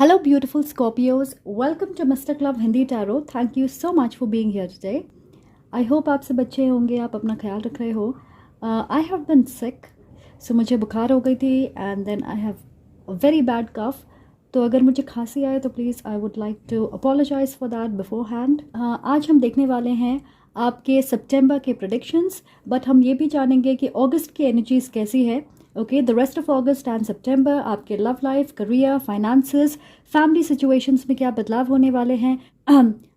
Hello, beautiful Scorpios. Welcome to Mr. Club Hindi Tarot. Thank you so much for being here today. I hope आप सब अच्छे होंगे, आप अपना ख्याल रख रहे हो. I have been sick, so मुझे बुखार हो गई थी and then I have a very bad cough. तो अगर मुझे खांसी आए तो please I would like to apologize for that beforehand. आज हम देखने वाले हैं आपके सितंबर के predictions, बट हम ये भी जानेंगे कि अगस्त की एनर्जीज कैसी है. Okay, the rest of August and September आपके love life, career, finances, family situations में क्या बदलाव होने वाले हैं.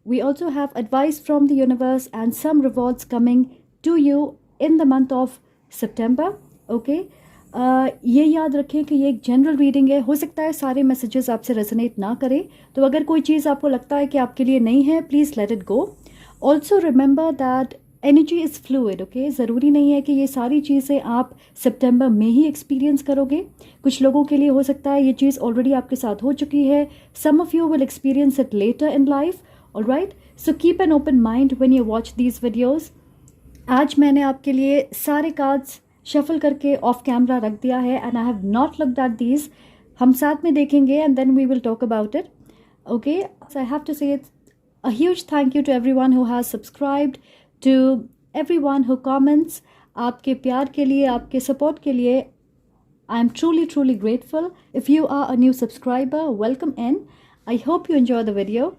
We also have advice from the universe and some rewards coming to you in the month of September. Okay, ये याद रखें कि ये एक जनरल रीडिंग है. हो सकता है सारे मैसेजेस आपसे रेजोनेट ना करें, तो अगर कोई चीज़ आपको लगता है कि आपके लिए नहीं है, please let it go. Also remember that energy is fluid. Okay, ज़रूरी नहीं है कि ये सारी चीज़ें आप सितंबर में ही एक्सपीरियंस करोगे. कुछ लोगों के लिए हो सकता है ये चीज़ ऑलरेडी आपके साथ हो चुकी है. Some of you will experience it later in life. Alright, so keep an open mind when you watch these videos. आज मैंने आपके लिए सारे कार्ड्स शफल करके ऑफ कैमरा रख दिया है and I have not looked at these. हम साथ में देखेंगे and then we will talk about it. Okay, so I have to say a huge thank you to everyone who has subscribed, to everyone who comments. आपके प्यार के लिए, आपके support के लिए I am truly grateful. If you are a new subscriber, welcome in. I hope you enjoy the video.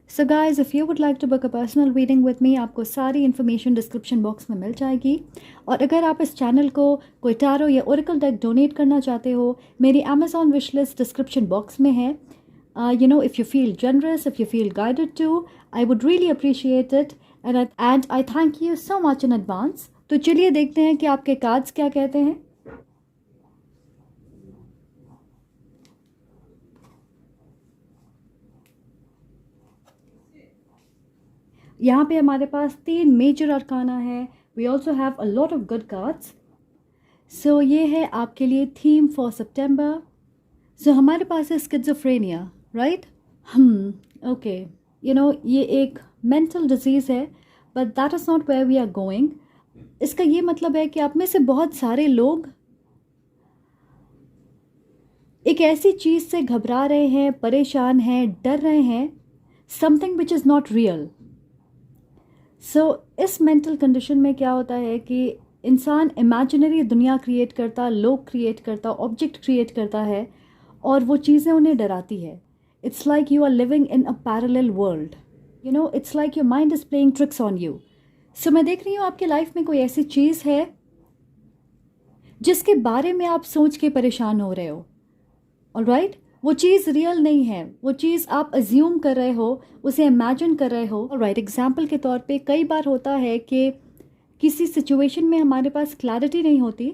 So guys, if you would like to book a personal reading with me, आपको सारी information description box में मिल जाएगी. और अगर आप इस channel को कोई टारो या ओरेकल डेक डोनेट करना चाहते हो, मेरी Amazon wish list description box में है. If you feel generous, if you feel guided to, I would really appreciate it. And I thank you so much in advance. तो चलिए देखते हैं कि आपके कार्ड्स क्या कहते हैं. यहाँ पे हमारे पास 3 मेजर अरकाना है. We also have a lot of good cards. So ये है आपके लिए थीम फॉर सितंबर. So हमारे पास है स्किज़ोफ्रेनिया, राइट? ओके, ये एक मेंटल डिजीज़ है, but that is not where we are going. इसका ये मतलब है कि आप में से बहुत सारे लोग एक ऐसी चीज़ से घबरा रहे हैं, परेशान हैं, डर रहे हैं, something which is not real. So इस मेंटल कंडीशन में क्या होता है कि इंसान इमेजिनरी दुनिया क्रिएट करता, लोग क्रिएट करता, ऑब्जेक्ट क्रिएट करता है और वो चीज़ें उन्हें डराती है. It's like you are living in a parallel world. It's like your mind is playing tricks on you. So मैं देख रही हूँ आपके लाइफ में कोई ऐसी चीज़ है जिसके बारे में आप सोच के परेशान हो रहे हो. ऑलराइट, वो चीज़ रियल नहीं है, वो चीज़ आप अज्यूम कर रहे हो, उसे इमेजिन कर रहे हो. ऑलराइट, एग्जाम्पल के तौर पे कई बार होता है कि किसी सिचुएशन में हमारे पास क्लैरिटी नहीं होती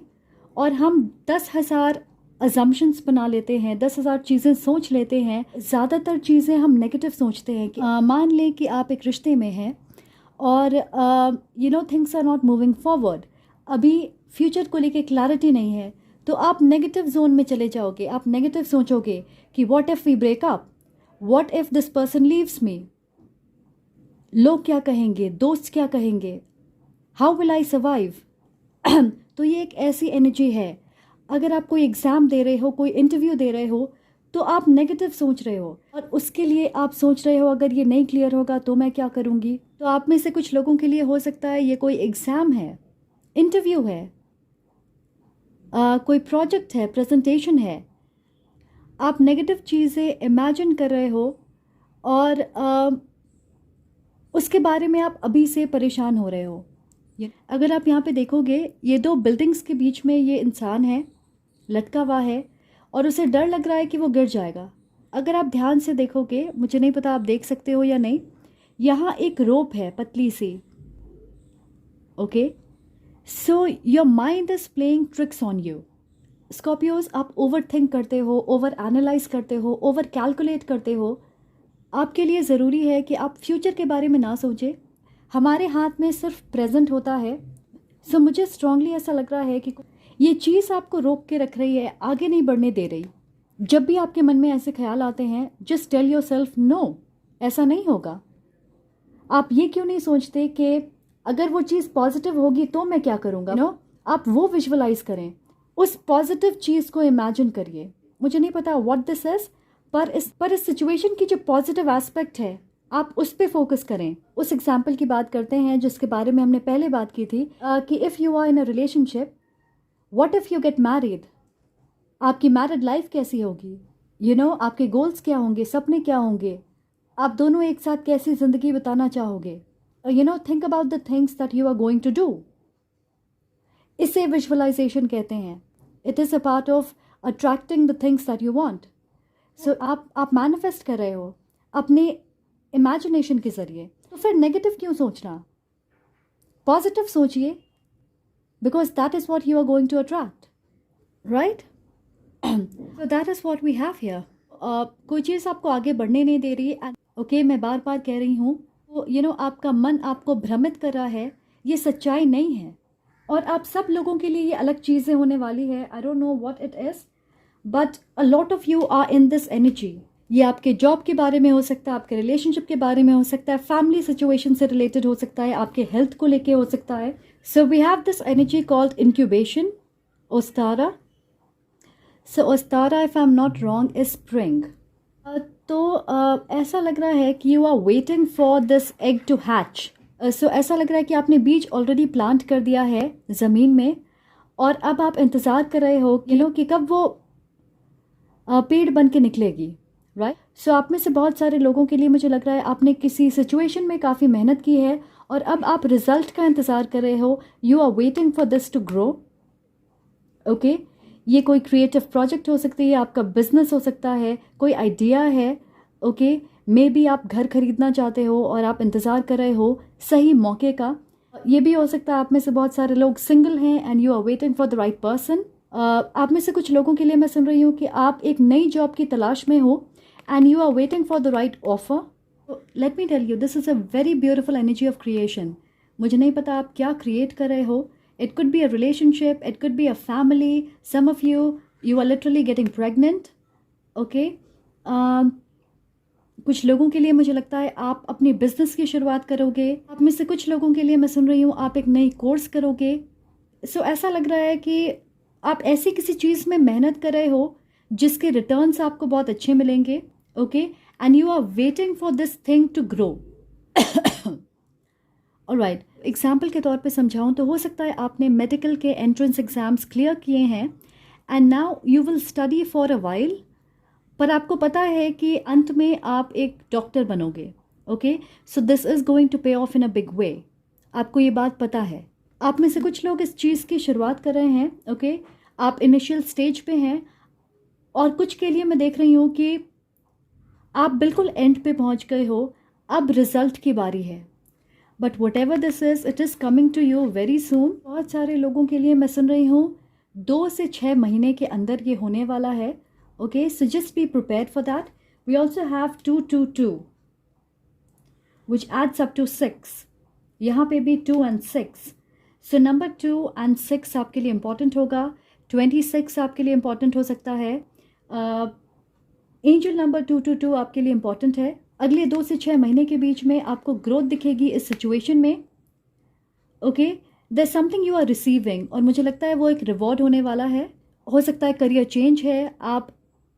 और हम 10,000 अजम्पशंस बना लेते हैं, 10,000 चीज़ें सोच लेते हैं. ज़्यादातर चीज़ें हम नेगेटिव सोचते हैं कि मान लें कि आप एक रिश्ते में हैं और things are not moving forward. अभी फ्यूचर को लेके क्लैरिटी नहीं है, तो आप नेगेटिव जोन में चले जाओगे. आप नेगेटिव सोचोगे कि what if we break up, what if this person leaves me, लोग क्या कहेंगे, दोस्त क्या कहेंगे, हाउ विल आई सर्वाइव. तो ये एक ऐसी एनर्जी है. अगर आप कोई एग्ज़ाम दे रहे हो, कोई इंटरव्यू दे रहे हो, तो आप नेगेटिव सोच रहे हो और उसके लिए आप सोच रहे हो अगर ये नहीं क्लियर होगा तो मैं क्या करूँगी. तो आप में से कुछ लोगों के लिए हो सकता है ये कोई एग्ज़ाम है, इंटरव्यू है, कोई प्रोजेक्ट है, प्रेजेंटेशन है. आप नेगेटिव चीज़ें इमेजिन कर रहे हो और उसके बारे में आप अभी से परेशान हो रहे हो. अगर आप यहाँ पे देखोगे, ये 2 बिल्डिंग्स के बीच में ये इंसान है, लटका हुआ है और उसे डर लग रहा है कि वो गिर जाएगा. अगर आप ध्यान से देखोगे, मुझे नहीं पता आप देख सकते हो या नहीं, यहाँ एक रोप है पतली सी. Okay, so your mind is playing tricks on you. Scorpios, आप ओवर थिंक करते हो, ओवर एनालाइज करते हो, ओवर कैलकुलेट करते हो. आपके लिए ज़रूरी है कि आप फ्यूचर के बारे में ना सोचें. हमारे हाथ में सिर्फ प्रेजेंट होता है. सो मुझे स्ट्रांगली ऐसा लग रहा है कि ये चीज़ आपको रोक के रख रही है, आगे नहीं बढ़ने दे रही. जब भी आपके मन में ऐसे ख्याल आते हैं, just tell yourself no, ऐसा नहीं होगा. आप ये क्यों नहीं सोचते कि अगर वो चीज़ पॉजिटिव होगी तो मैं क्या करूँगा. आप वो विजुअलाइज करें, उस पॉजिटिव चीज़ को इमेजिन करिए. मुझे नहीं पता व्हाट दिस इज़, पर इस सिचुएशन की जो पॉजिटिव एस्पेक्ट है आप उस पर फोकस करें। उस एग्जाम्पल की बात करते हैं जिसके बारे में हमने पहले बात की थी कि if you are in a relationship, what if you get married, आपकी मैरिड लाइफ कैसी होगी, आपके गोल्स क्या होंगे, सपने क्या होंगे, आप दोनों एक साथ कैसी ज़िंदगी बिताना चाहोगे। Think about the things that you are going to do. इसे विजुअलाइजेशन कहते हैं। It is a part of attracting the things that you want. So आप मैनिफेस्ट कर रहे हो अपने इमेजिनेशन के ज़रिए। तो फिर नेगेटिव क्यों सोचना, पॉजिटिव सोचिए, because that is what you are going to attract, right. So that is what we have here. कोई चीज़ आपको आगे बढ़ने नहीं दे रही है। ओके, मैं बार बार कह रही हूँ, तो आपका मन आपको भ्रमित कर रहा है, ये सच्चाई नहीं है। और आप सब लोगों के लिए ये अलग चीज़ें होने वाली है। I don't know what it is, but a lot of you are in this energy. ये आपके जॉब के बारे में हो सकता है, आपके रिलेशनशिप के बारे में हो सकता है, फैमिली सिचुएशन से रिलेटेड हो सकता है, आपके हेल्थ को लेके हो सकता है। So we have this energy called incubation, Ostara. So Ostara, if I am not wrong, is spring. तो ऐसा लग रहा है कि you are waiting for this egg to hatch. So ऐसा लग रहा है कि आपने बीज ऑलरेडी प्लांट कर दिया है ज़मीन में, और अब आप इंतज़ार कर रहे हो कि कब वो पेड़ बन के निकलेगी, राइट। सो आप में से बहुत सारे लोगों के लिए मुझे लग रहा है आपने किसी सिचुएशन में काफ़ी मेहनत की है और अब आप रिजल्ट का इंतज़ार कर रहे हो। You are waiting for this to grow. Okay, ये कोई क्रिएटिव प्रोजेक्ट हो सकती है, आपका बिजनेस हो सकता है, कोई आइडिया है। ओके, मे बी आप घर खरीदना चाहते हो और आप इंतज़ार कर रहे हो सही मौके का। ये भी हो सकता है आप में से बहुत सारे लोग सिंगल हैं and you are waiting for the right person. आप में से कुछ लोगों के लिए मैं सुन रही हूँ कि आप एक नई जॉब की तलाश में हो and you are waiting for the right offer. Let me tell you, this is a very beautiful energy of creation. मुझे नहीं पता आप क्या क्रिएट कर रहे हो। It could be a relationship, it could be a family. Some of you are literally getting pregnant. Okay. कुछ लोगों के लिए मुझे लगता है आप अपनी बिजनेस की शुरुआत करोगे। आप में से कुछ लोगों के लिए मैं सुन रही हूँ आप एक नई कोर्स करोगे। सो ऐसा लग रहा है कि आप ऐसी किसी चीज़ में मेहनत कर रहे हो जिसके रिटर्न्स आपको बहुत अच्छे मिलेंगे। Okay, and you are waiting for this thing to grow. Alright, example के तौर पे समझाऊँ तो हो सकता है आपने मेडिकल के एंट्रेंस एग्ज़ाम्स क्लियर किए हैं and now you will study for a while, पर आपको पता है कि अंत में आप एक डॉक्टर बनोगे। Okay, so this is going to pay off in a big way. आपको ये बात पता है। आप में से कुछ लोग इस चीज़ की शुरुआत कर रहे हैं। ओके, आप इनिशियल स्टेज पे हैं और कुछ के लिए मैं देख रही हूँ कि आप बिल्कुल एंड पे पहुँच गए हो, अब रिज़ल्ट की बारी है। But whatever this is, it is coming to you very soon. बहुत सारे लोगों के लिए मैं सुन रही हूँ 2 से 6 महीने के अंदर ये होने वाला है। Okay, so just be prepared for that. We also have 222 which adds up to 6। यहाँ पे भी 2 and 6। सो नंबर 2 and 6 आपके लिए इंपॉर्टेंट होगा। 26 आपके लिए इंपॉर्टेंट हो सकता है। एंजल नंबर 222 आपके लिए इंपॉर्टेंट है। अगले 2 से 6 महीने के बीच में आपको ग्रोथ दिखेगी इस सिचुएशन में। Okay, there something you are receiving, और मुझे लगता है वो एक रिवॉर्ड होने वाला है। हो सकता है करियर चेंज है, आप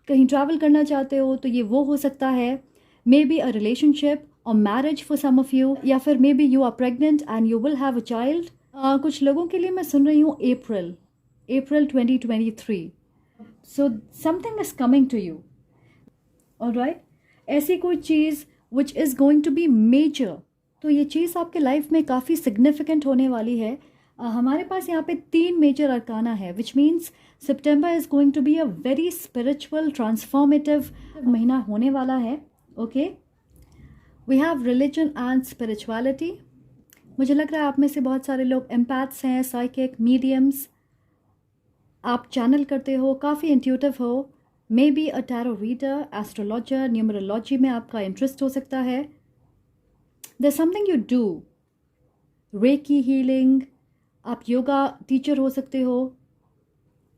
कहीं ट्रैवल करना चाहते हो तो ये वो हो सकता है। मे बी अ रिलेशनशिप और marriage for some of you, या फिर maybe you are pregnant and you will have a child. कुछ लोगों के लिए मैं सुन रही हूँ अप्रैल 2023। So something is coming to you. Alright, ऐसी कोई चीज़ which is going to be major, तो ये चीज़ आपके लाइफ में काफ़ी सिग्निफिकेंट होने वाली है। हमारे पास यहाँ पे 3 मेजर अरकाना है, विच मीन्स सितंबर is going to be a very spiritual transformative महीना होने वाला है। Okay, we have religion and spirituality. मुझे लग रहा है आप में से बहुत सारे लोग एम्पैथ्स हैं, साइकिक, मीडियम्स, आप चैनल करते हो, काफ़ी इंट्यूटिव हो। Maybe a tarot reader, astrologer, numerology में आपका इंटरेस्ट हो सकता है। There something you do, reiki healing, आप योगा टीचर हो सकते हो,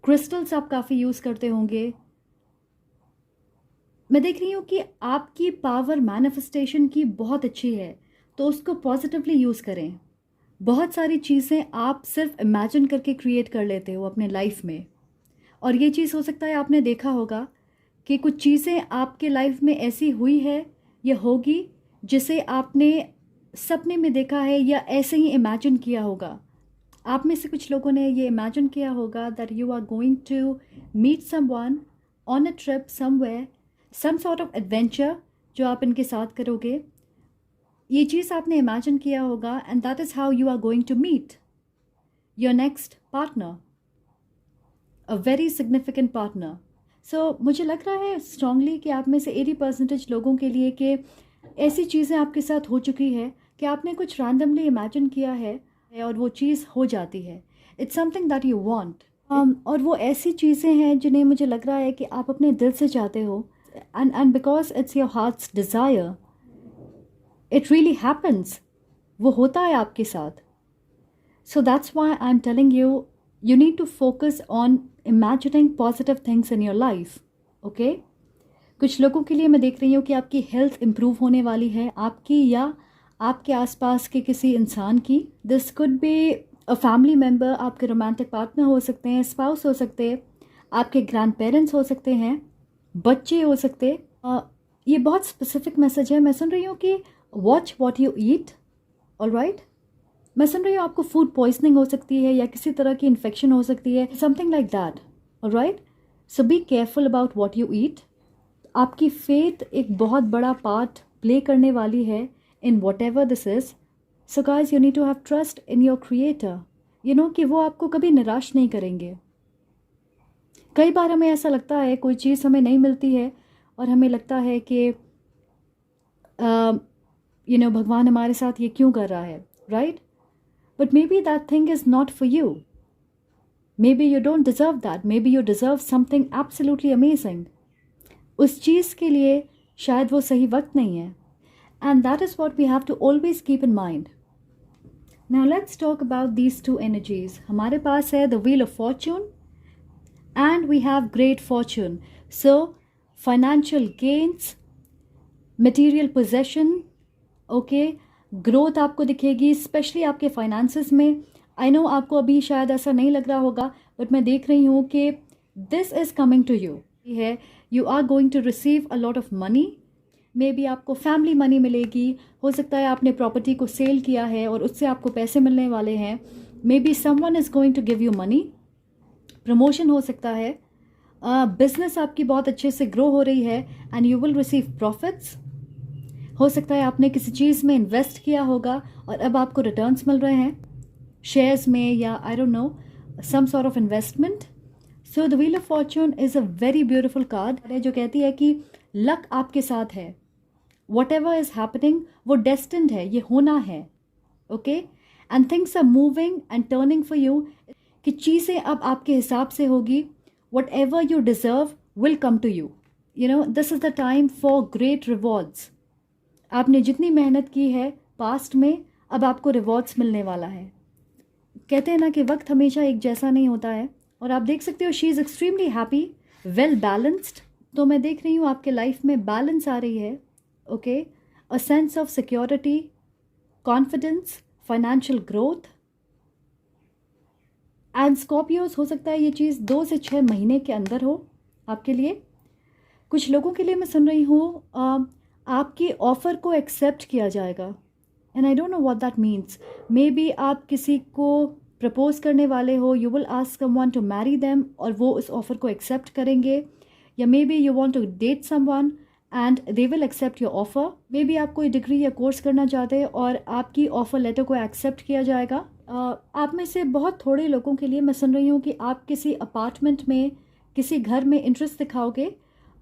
क्रिस्टल्स आप काफ़ी यूज़ करते होंगे। मैं देख रही हूँ कि आपकी पावर मैनिफेस्टेशन की बहुत अच्छी है, तो उसको पॉजिटिवली यूज़ करें। बहुत सारी चीज़ें आप सिर्फ इमेजिन करके क्रिएट कर लेते हो अपने लाइफ में, और ये चीज़ हो सकता है आपने देखा होगा कि कुछ चीज़ें आपके लाइफ में ऐसी हुई है या होगी जिसे आपने सपने में देखा है या ऐसे ही इमेजिन किया होगा। आप में से कुछ लोगों ने ये इमेजिन किया होगा that you are going to meet someone on a trip somewhere, some sort of adventure जो आप इनके साथ करोगे। ये चीज़ आपने इमेजिन किया होगा and that is how you are going to meet your next partner, a very significant partner. So मुझे लग रहा है स्ट्रांगली कि आप में से 80% लोगों के लिए कि ऐसी चीज़ें आपके साथ हो चुकी है कि आपने कुछ रैंडमली इमेजिन किया है और वो चीज़ हो जाती है। It's something that you want. और वो ऐसी चीज़ें हैं जिन्हें मुझे लग रहा है कि आप अपने दिल से चाहते हो and because it's your hearts desire, it really happens, वो होता है आपके साथ। So that's why I am telling you, you need to focus on imagining positive things in your life, okay? कुछ लोगों के लिए मैं देख रही हूँ कि आपकी हेल्थ इम्प्रूव होने वाली है, आपकी या आपके आसपास के किसी इंसान की। This could be a family member, आपके रोमांटिक पार्टनर हो सकते हैं, स्पाउस हो सकते हैं, आपके ग्रैंड पेरेंट्स हो सकते हैं, बच्चे हो सकते हैं। ये बहुत स्पेसिफिक मैसेज है। मैं सुन रही हूँ कि watch what you eat, alright. मैं सुन रही हूँ आपको फूड पॉइजनिंग हो सकती है या किसी तरह की इन्फेक्शन हो सकती है, something like that, alright. So be careful about what you eat. आपकी फेथ एक बहुत बड़ा पार्ट प्ले करने वाली है in whatever this is. So guys, you need to have trust in your creator, you know कि वो आपको कभी निराश नहीं करेंगे। कई बार हमें ऐसा लगता है कोई चीज़ हमें नहीं मिलती है और हमें लगता है कि भगवान हमारे साथ ये क्यों कर रहा है, right? But maybe that thing is not for you. Maybe you don't deserve that. Maybe you deserve something absolutely amazing. उस चीज़ के लिए शायद वो सही वक्त नहीं है. And that is what we have to always keep in mind. Now let's talk about these two energies. हमारे पास है the wheel of fortune and we have great fortune. So financial gains, material possession, okay, growth आपको दिखेगी specially आपके finances में। I know आपको अभी शायद ऐसा नहीं लग रहा होगा, बट मैं देख रही हूँ कि this is coming to you है। You are going to receive a lot of money. Maybe आपको फैमिली मनी मिलेगी, हो सकता है आपने प्रॉपर्टी को सेल किया है और उससे आपको पैसे मिलने वाले हैं। Maybe someone is going to give you money. Promotion हो सकता है। बिजनेस आपकी बहुत अच्छे से ग्रो हो रही है and you will receive profits. हो सकता है आपने किसी चीज़ में इन्वेस्ट किया होगा और अब आपको रिटर्न्स मिल रहे हैं शेयर्स में या I don't know some sort of investment. So the wheel of fortune is a very beautiful card है जो कहती है कि लक आपके साथ है। वॉट एवर इज़ हैपनिंग वो डेस्टिन्ड है, ये होना है, okay. And things are moving and turning for you, कि चीज़ें अब आपके हिसाब से होगी। Whatever you deserve will come to you, you know this is the time for great rewards. आपने जितनी मेहनत की है पास्ट में, अब आपको रिवॉर्ड्स मिलने वाला है। कहते हैं ना कि वक्त हमेशा एक जैसा नहीं होता है, और आप देख सकते हो she is extremely happy, well balanced. तो मैं देख रही हूँ आपके लाइफ में बैलेंस आ रही है, okay. A sense of security, confidence, financial growth. And Scorpios हो सकता है ये चीज़ 2 से 6 महीने के अंदर हो आपके लिए। कुछ लोगों के लिए मैं सुन रही हूँ आपकी ऑफ़र को एक्सेप्ट किया जाएगा, and I don't know what that means. Maybe आप किसी को प्रपोज करने वाले हो, you will ask someone to marry them और वो उस ऑफ़र को एक्सेप्ट करेंगे, या maybe you want to date someone and they will accept your offer. Maybe आप कोई डिग्री या कोर्स करना चाहते हैं और आपकी ऑफ़र लेटर को एक्सेप्ट किया जाएगा। आप में से बहुत थोड़े लोगों के लिए मैं सुन रही हूँ कि आप किसी अपार्टमेंट में, किसी घर में इंटरेस्ट दिखाओगे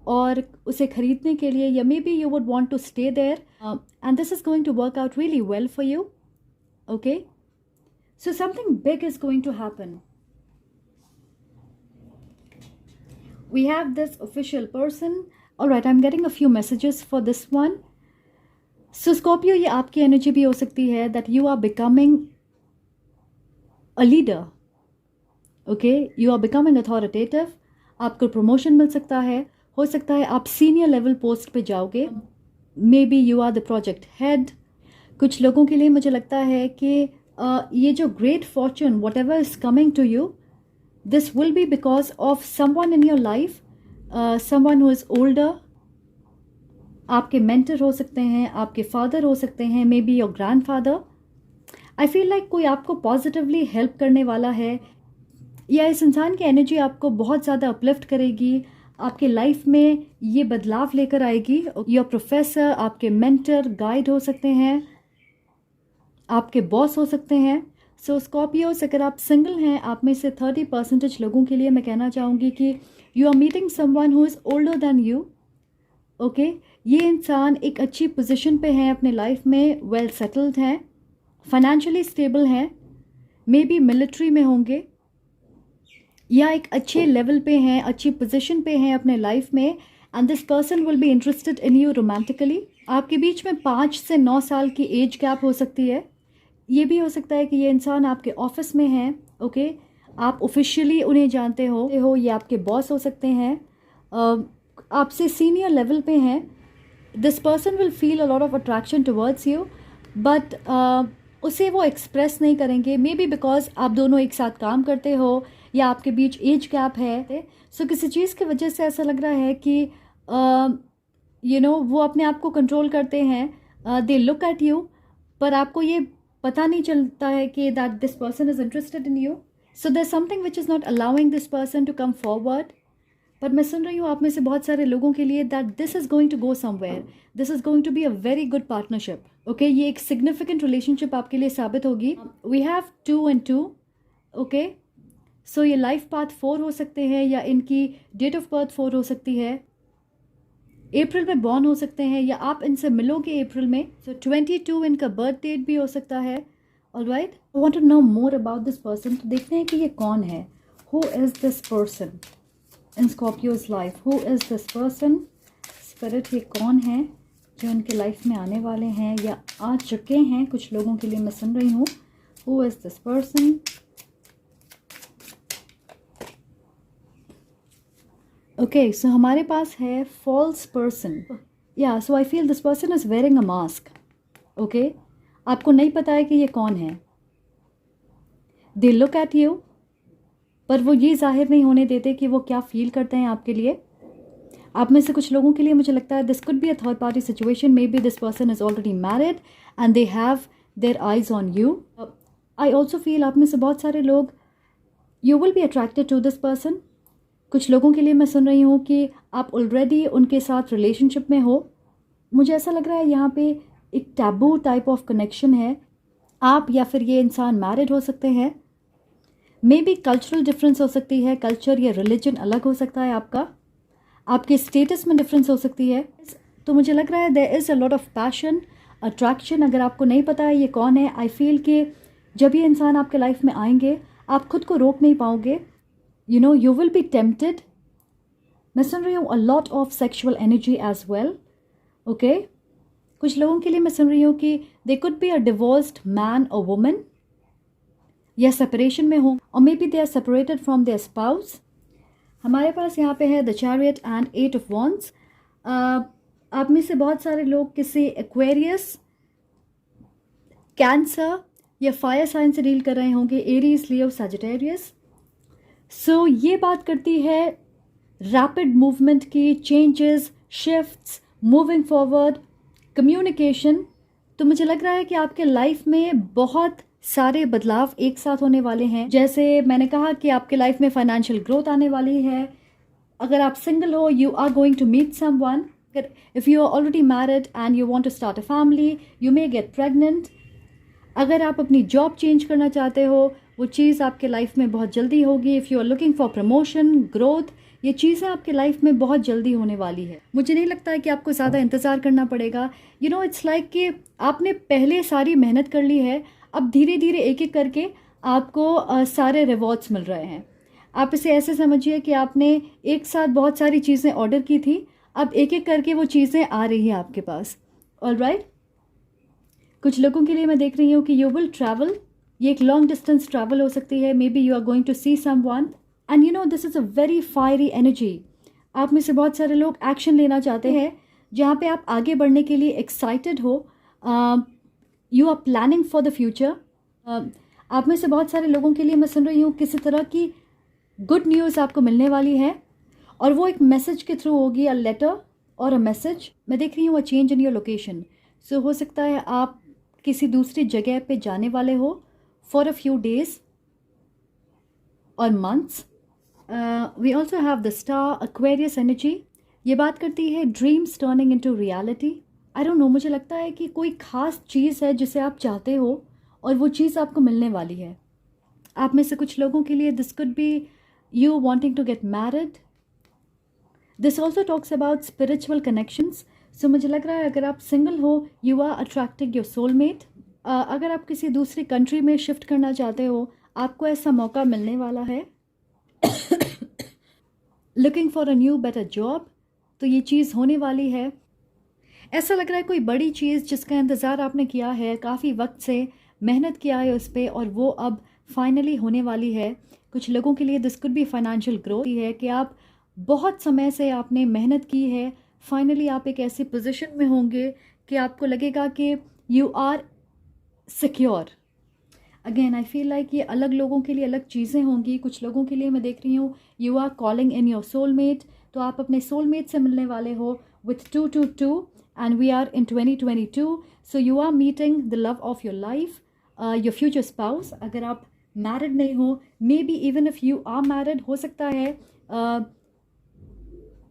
और उसे खरीदने के लिए, या maybe you would want to stay there and this is going to work out really well for you, okay. So something big is going to happen. We have this official person, alright, I am getting a few messages for this one. So Scorpio, ये आपकी energy भी हो सकती है that you are becoming a leader, okay. You are becoming authoritative. आपको promotion मिल सकता है, हो सकता है आप सीनियर लेवल पोस्ट पे जाओगे। Maybe you are the project head. कुछ लोगों के लिए मुझे लगता है कि ये जो great fortune whatever is coming to you, this will be because of someone in your life, someone who is older. आपके मेंटर हो सकते हैं, आपके फादर हो सकते हैं, maybe your grandfather. I feel like कोई आपको पॉजिटिवली हेल्प करने वाला है, या इस इंसान की एनर्जी आपको बहुत ज़्यादा अपलिफ्ट करेगी, आपके लाइफ में ये बदलाव लेकर आएगी. योर प्रोफेसर, आपके मेंटर, गाइड हो सकते हैं, आपके बॉस हो सकते हैं. सो स्कॉर्पियोस, अगर आप सिंगल हैं, आप में से 30% लोगों के लिए मैं कहना चाहूँगी कि you are meeting someone who is older than you. Okay, ये इंसान एक अच्छी पोजीशन पे हैं अपने लाइफ में, वेल सेटल्ड हैं, फाइनेंशियली स्टेबल हैं, मे बी मिलिट्री में होंगे, या एक अच्छे लेवल पे हैं, अच्छी पोजीशन पे हैं अपने लाइफ में. And this person will be interested in you romantically. आपके बीच में 5 से 9 साल की एज गैप हो सकती है. ये भी हो सकता है कि ये इंसान आपके ऑफिस में हैं. ओके, आप ऑफिशियली उन्हें जानते हो, ये आपके बॉस हो सकते हैं, आपसे सीनियर लेवल पे हैं. This person will feel a lot of attraction towards you, but उसे वो एक्सप्रेस नहीं करेंगे, मे बी बिकॉज आप दोनों एक साथ काम करते हो, या आपके बीच एज गैप है. सो किसी चीज़ की वजह से ऐसा लग रहा है कि वो अपने आप को कंट्रोल करते हैं, दे लुक एट यू, पर आपको ये पता नहीं चलता है कि that this person is interested in you. So there something which is not allowing this person to come forward. पर मैं सुन रही हूँ आप में से बहुत सारे लोगों के लिए that this is going to go somewhere, this is going to be a very good partnership. Okay, ये एक सिग्निफिकेंट रिलेशनशिप आपके लिए साबित होगी. We have 2 and 2. Okay, so ये लाइफ पाथ 4 हो सकते हैं, या इनकी डेट ऑफ बर्थ 4 हो सकती है, अप्रैल में बॉर्न हो सकते हैं, या आप इनसे मिलोगे अप्रैल में. सो 22 इनका बर्थ डेट भी हो सकता है. Alright, I want to know more about this person. तो देखते हैं कि ये कौन है. Who is this person in Scorpio's life? Who is this person? Spirit, ये कौन है जो इनके लाइफ में आने वाले हैं या आ चुके हैं? कुछ लोगों के लिए मैं सुन रही हूँ. Who is this person? Okay, so हमारे पास है false person. Yeah so I feel this person is wearing a mask. Okay, आपको नहीं पता है कि ये कौन है. दे लुक एट यू, पर वो ये जाहिर नहीं होने देते कि वो क्या फील करते हैं आपके लिए. आप में से कुछ लोगों के लिए मुझे लगता है this could be a third party situation. Maybe this person is already married and they have their eyes on you. I also feel आप में से बहुत सारे लोग, you will be attracted to this person. कुछ लोगों के लिए मैं सुन रही हूँ कि आप ऑलरेडी उनके साथ रिलेशनशिप में हो. मुझे ऐसा लग रहा है यहाँ पे एक टैबू टाइप ऑफ कनेक्शन है. आप या फिर ये इंसान मैरिड हो सकते हैं. मे बी कल्चरल डिफरेंस हो सकती है, कल्चर या रिलीजन अलग हो सकता है आपका, आपके स्टेटस में डिफरेंस हो सकती है. तो मुझे लग रहा है there is a lot of passion, attraction. अगर आपको नहीं पता है ये कौन है, आई फील कि जब ये इंसान आपके लाइफ में आएंगे आप खुद को रोक नहीं पाओगे. you will be tempted. मैं सुन रही हूँ a lot of sexual energy as well. Okay, कुछ लोगों के लिए मैं सुन रही हूँ कि they could be a divorced man or woman, या separation में हो, or maybe they are separated from their spouse. हमारे पास यहाँ पे है the chariot and 8 of wands. आप में से बहुत सारे लोग किसी Aquarius, Cancer या फायर साइन से डील कर रहे होंगे, एरीज, लियो, सजिटेरियस. सो ये बात करती है रैपिड मूवमेंट की, changes, shifts, moving forward, communication. तो मुझे लग रहा है कि आपके लाइफ में बहुत सारे बदलाव एक साथ होने वाले हैं. जैसे मैंने कहा कि आपके लाइफ में फाइनेंशियल ग्रोथ आने वाली है. अगर आप सिंगल हो, you are going to meet someone. If you are already married and you want to start a family, you may get pregnant. अगर आप अपनी जॉब चेंज करना चाहते हो, वो चीज़ आपके लाइफ में बहुत जल्दी होगी. If you are looking for promotion, growth, ये चीज़ें आपके लाइफ में बहुत जल्दी होने वाली है. मुझे नहीं लगता है कि आपको ज़्यादा इंतज़ार करना पड़ेगा. इट्स लाइक कि आपने पहले सारी मेहनत कर ली है, अब धीरे धीरे एक एक करके आपको सारे रिवॉर्ड्स मिल रहे हैं. आप इसे ऐसे समझिए कि आपने एक साथ बहुत सारी चीज़ें ऑर्डर की थी, अब एक एक करके वो चीज़ें आ रही हैं आपके पास. ऑलराइट, कुछ लोगों के लिए मैं देख रही हूँ कि यू विल ट्रैवल. ये एक लॉन्ग डिस्टेंस ट्रैवल हो सकती है. Maybe you are going to see someone and this is a very fiery energy. आप में से बहुत सारे लोग एक्शन लेना चाहते हैं, जहाँ पे आप आगे बढ़ने के लिए एक्साइटेड हो. You are planning for the future. आप में से बहुत सारे लोगों के लिए मैं सुन रही हूँ किसी तरह की गुड न्यूज़ आपको मिलने वाली है और वो एक मैसेज के थ्रू होगी, अ लेटर और अ मैसेज। मैं देख रही हूँ a change in your location. So हो सकता है आप किसी दूसरी जगह पे जाने वाले हो फॉर अ फ्यू डेज और months. We also have the star Aquarius energy. ये बात करती है dreams turning into reality. I don't know, मुझे लगता है कि कोई ख़ास चीज़ है जिसे आप चाहते हो और वो चीज़ आपको मिलने वाली है। आप में से कुछ लोगों के लिए this could B you wanting to get married. This also talks about spiritual connections. So मुझे लग रहा है अगर आप सिंगल हो, you are attracting your soulmate. अगर आप किसी दूसरी कंट्री में शिफ्ट करना चाहते हो, आपको ऐसा मौका मिलने वाला है। Looking for a new better job, तो ये चीज़ होने वाली है। ऐसा लग रहा है कोई बड़ी चीज़ जिसका इंतज़ार आपने किया है, काफ़ी वक्त से मेहनत किया है उस पर, और वो अब फाइनली होने वाली है। कुछ लोगों के लिए this could be financial growth है कि आप बहुत समय से आपने मेहनत की है, फाइनली आप एक ऐसी पोजीशन में होंगे कि आपको लगेगा कि you are secure. Again I feel like ये अलग लोगों के लिए अलग चीज़ें होंगी। कुछ लोगों के लिए मैं देख रही हूँ you are calling in your soulmate, तो आप अपने सोलमेट से मिलने वाले हो with 222 and we are in 2022। So you are meeting the love of your life, your future spouse. अगर आप मैरिड नहीं हो, maybe even if you are married, हो सकता है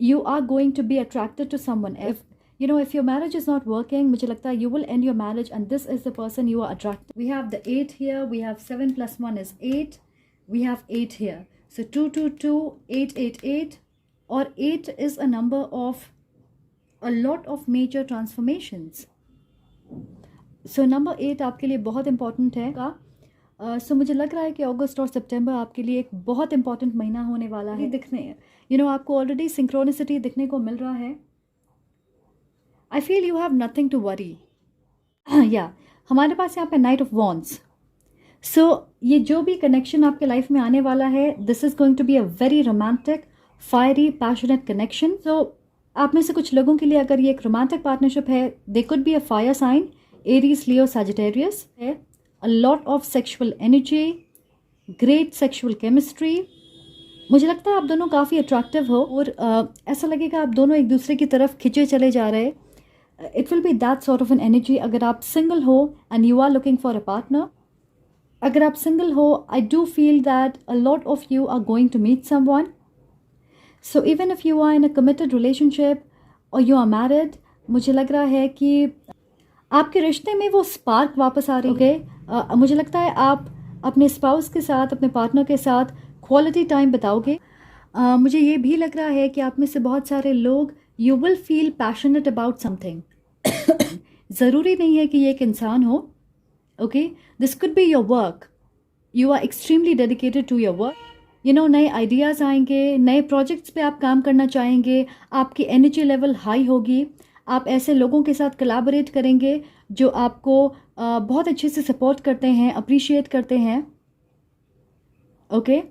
you are going to be attracted to someone. If you know, if your marriage is not working, मुझे लगता है you will end your marriage and this is the person you are attracted. We have the 8 here, we have 7 plus 1 is 8, we have 8 here. So 222, 888, or 8 is a number of a lot of major transformations. So number 8 आपके लिए बहुत important है का। सो मुझे लग रहा है कि अगस्त और सितंबर आपके लिए एक बहुत इंपॉर्टेंट महीना होने वाला है। दिखने आपको ऑलरेडी सिंक्रोनिसिटी दिखने को मिल रहा है। I feel you have nothing to worry. या हमारे पास यहाँ पे नाइट ऑफ वॉन्ड्स। सो ये जो भी कनेक्शन आपके लाइफ में आने वाला है, this is going to be a very romantic, fiery, passionate connection. So आप में से कुछ लोगों के लिए अगर ये एक रोमांटिक पार्टनरशिप है, they could be a fire sign, Aries, Leo, Sagittarius है। A lot of sexual energy, great sexual chemistry. मुझे लगता है आप दोनों काफ़ी अट्रैक्टिव हो और ऐसा लगेगा आप दोनों एक दूसरे की तरफ खिंचे चले जा रहे। It will be that sort of an energy. अगर आप सिंगल हो and you are looking for a partner, अगर आप सिंगल हो, I do feel that a lot of you are going to meet someone. So even if you are in a committed relationship और you are married, मुझे लग रहा है कि आपके रिश्ते में वो स्पार्क वापस आ रही है। मुझे लगता है आप अपने स्पाउस के साथ, अपने पार्टनर के साथ क्वालिटी टाइम बिताओगे। मुझे ये भी लग रहा है कि आप में से बहुत सारे लोग you will feel passionate about something. ज़रूरी नहीं है कि ये एक इंसान हो। Okay, this could be your work. You are extremely dedicated to your work. नए आइडियाज़ आएंगे, नए प्रोजेक्ट्स पे आप काम करना चाहेंगे, आपकी एनर्जी लेवल हाई होगी। आप ऐसे लोगों के साथ कोलैबोरेट करेंगे जो आपको बहुत अच्छे से सपोर्ट करते हैं, अप्रिशिएट करते हैं। ओके,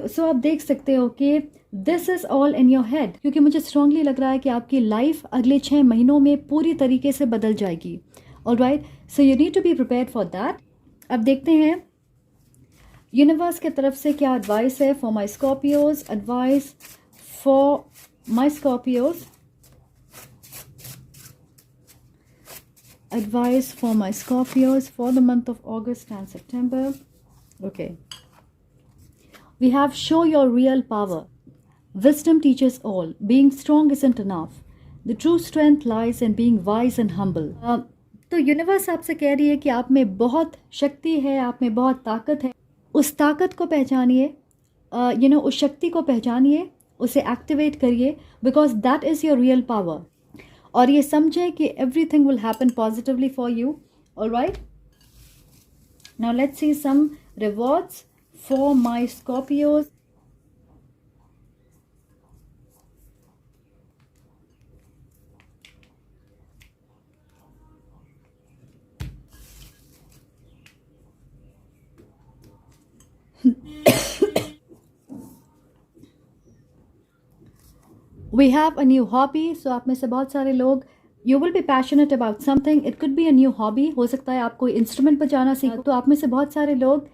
सो आप देख सकते हो कि this is all in your head, क्योंकि मुझे स्ट्रांगली लग रहा है कि आपकी लाइफ अगले 6 महीनों में पूरी तरीके से बदल जाएगी। Alright, so you need to be prepared for that. अब देखते हैं यूनिवर्स की तरफ से क्या एडवाइस है for my Scorpios. Advice for my Scorpios, advice for my Scorpios for the month of August and September. Okay, we have show your real power. Wisdom teaches all. Being strong isn't enough. The true strength lies in being wise and humble. तो universe आपसे कह रही है कि आप में बहुत शक्ति है, आप में बहुत ताकत है। उस ताकत को पहचानिए, उस शक्ति को पहचानिए, उसे एक्टिवेट करिए, because that is your real power. और ये समझे कि everything will happen positively for you. Alright, now let's see some rewards for my Scorpios. We have a new hobby. So आप में से बहुत सारे लोग you will be passionate about something. It could be a new hobby. हो सकता है आप कोई इंस्ट्रूमेंट बजाना सीखो। तो आप में से बहुत सारे लोग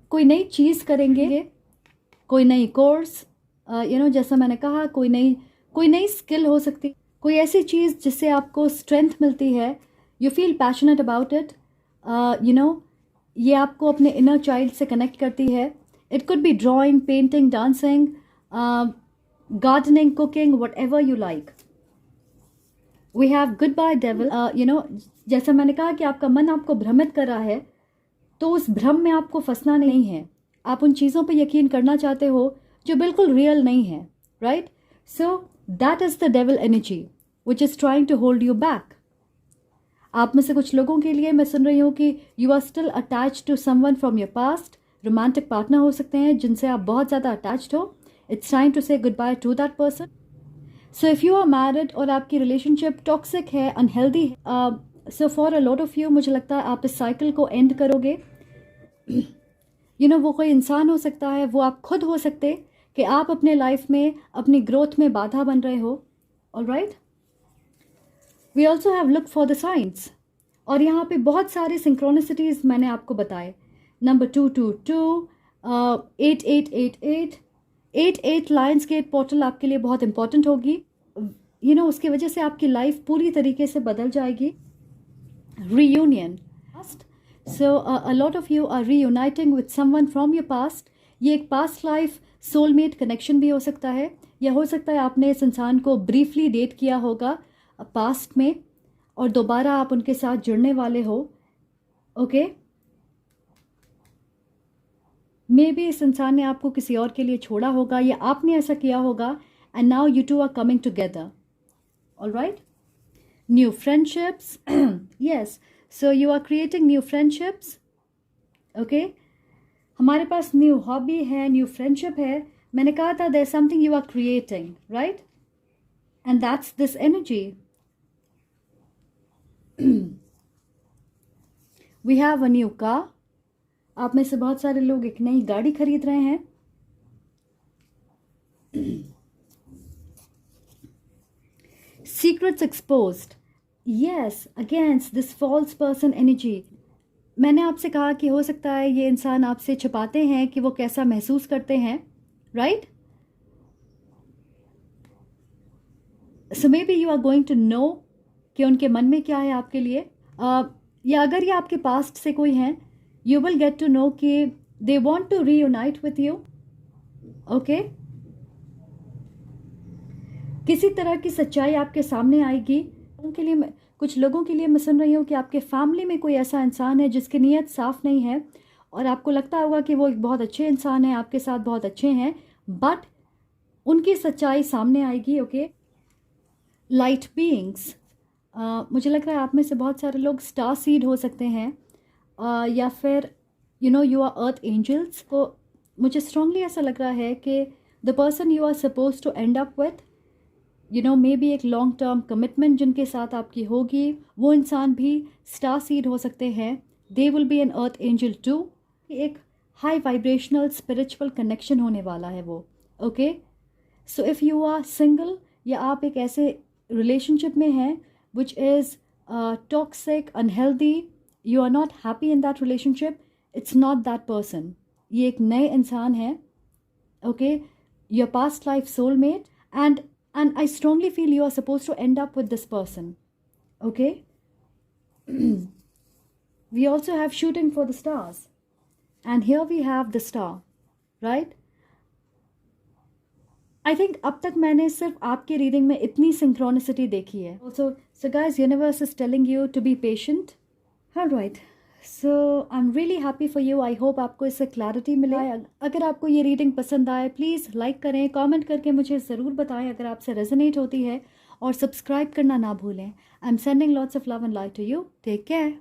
कोई नई चीज़ करेंगे। कोई नई कोर्स, जैसा मैंने कहा, कोई नई स्किल हो सकती, कोई ऐसी चीज़ जिससे आपको स्ट्रेंथ मिलती है, you feel passionate about it, ये आपको अपने इनर चाइल्ड से कनेक्ट करती है. It could be drawing, painting, dancing, gardening, cooking, whatever you like. We have goodbye devil. जैसा मैंने कहा कि आपका मन आपको भ्रमित कर रहा है, तो उस भ्रम में आपको फंसना नहीं है. आप उन चीज़ों पर यकीन करना चाहते हो जो बिल्कुल रियल नहीं है, right? So that is the devil energy which is trying to hold you back. आप में से कुछ लोगों के लिए मैं सुन रही हूँ कि you are still attach to someone from your past. Romantic partner हो सकते हैं जिनसे आप बहुत ज़्यादा अटैच्ड हो. It's time to say goodbye to that person. So if you are married और आपकी रिलेशनशिप टॉक्सिक है, अनहेल्दी है, so for a lot of you मुझे लगता है आप इस साइकिल को एंड करोगे. वो कोई इंसान हो सकता है, वो आप खुद हो सकते कि आप अपने लाइफ में अपनी ग्रोथ में बाधा बन रहे हो. Alright, we also have look for the science. और यहाँ पे बहुत सारे सिंक्रोनिसिटीज़ मैंने आपको बताए. नंबर 222, 8888, 88 लायंस गेट पोर्टल आपके लिए बहुत इंपॉर्टेंट होगी. उसकी वजह से आपकी लाइफ पूरी तरीके से बदल जाएगी. Reunion. So a lot of you are reuniting with someone from your past. ये एक पास्ट लाइफ सोलमेट कनेक्शन भी हो सकता है, या हो सकता है आपने इस इंसान को ब्रीफली डेट किया होगा पास्ट में और दोबारा आप उनके साथ जुड़ने वाले हो. ओके, मे बी इस इंसान ने आपको किसी और के लिए छोड़ा होगा या आपने ऐसा किया होगा, and now you two are coming together. Alright, new friendships. Yes, so you are creating new friendships. okay, हमारे पास न्यू हॉबी है, न्यू फ्रेंडशिप है. मैंने कहा था there's something you are creating, right? and that's this energy. we have a new car. आप में से बहुत सारे लोग एक नई गाड़ी खरीद रहे हैं. secrets exposed. Yes, against this false person energy. मैंने आपसे कहा कि हो सकता है ये इंसान आपसे छुपाते हैं कि वो कैसा महसूस करते हैं, right? So maybe you are going to know कि उनके मन में क्या है आपके लिए. या अगर ये आपके पास्ट से कोई हैं, you will get to know कि they want to reunite with you. Okay, किसी तरह की सच्चाई आपके सामने आएगी. के लिए कुछ लोगों के लिए मैं सुन रही हूँ कि आपके फैमिली में कोई ऐसा इंसान है जिसकी नीयत साफ नहीं है, और आपको लगता होगा कि वो एक बहुत अच्छे इंसान है, आपके साथ बहुत अच्छे हैं, बट उनकी सच्चाई सामने आएगी. Okay, light beings. मुझे लग रहा है आप में से बहुत सारे लोग स्टार सीड हो सकते हैं, या फिर यू आर अर्थ एंजल्स. को मुझे स्ट्रांगली ऐसा लग रहा है कि the person you are suppose to end up with, maybe एक लॉन्ग टर्म कमिटमेंट जिनके साथ आपकी होगी, वो इंसान भी स्टार सीड हो सकते हैं. They will be an earth angel too. एक हाई वाइब्रेशनल स्पिरिचुअल कनेक्शन होने वाला है वो. Okay, so if you are single, या आप एक ऐसे रिलेशनशिप में हैं which is toxic, unhealthy, you are not happy in that relationship, it's not that person. ये एक नए इंसान है. Okay, your past life soulmate, and I strongly feel you are supposed to end up with this person. Okay, we also have shooting for the stars, and here we have the star, right? I think अब तक मैंने सिर्फ आपके reading में इतनी synchronicity देखी है. So guys, universe is telling you to be patient. All right, so I'm really happy for you. I hope आपको इससे क्लैरिटी मिले. अगर आपको ये रीडिंग पसंद आए, प्लीज़ लाइक करें, कमेंट करके मुझे ज़रूर बताएं अगर आपसे रेजोनेट होती है, और सब्सक्राइब करना ना भूलें. I am sending lots of love and light to you. Take care.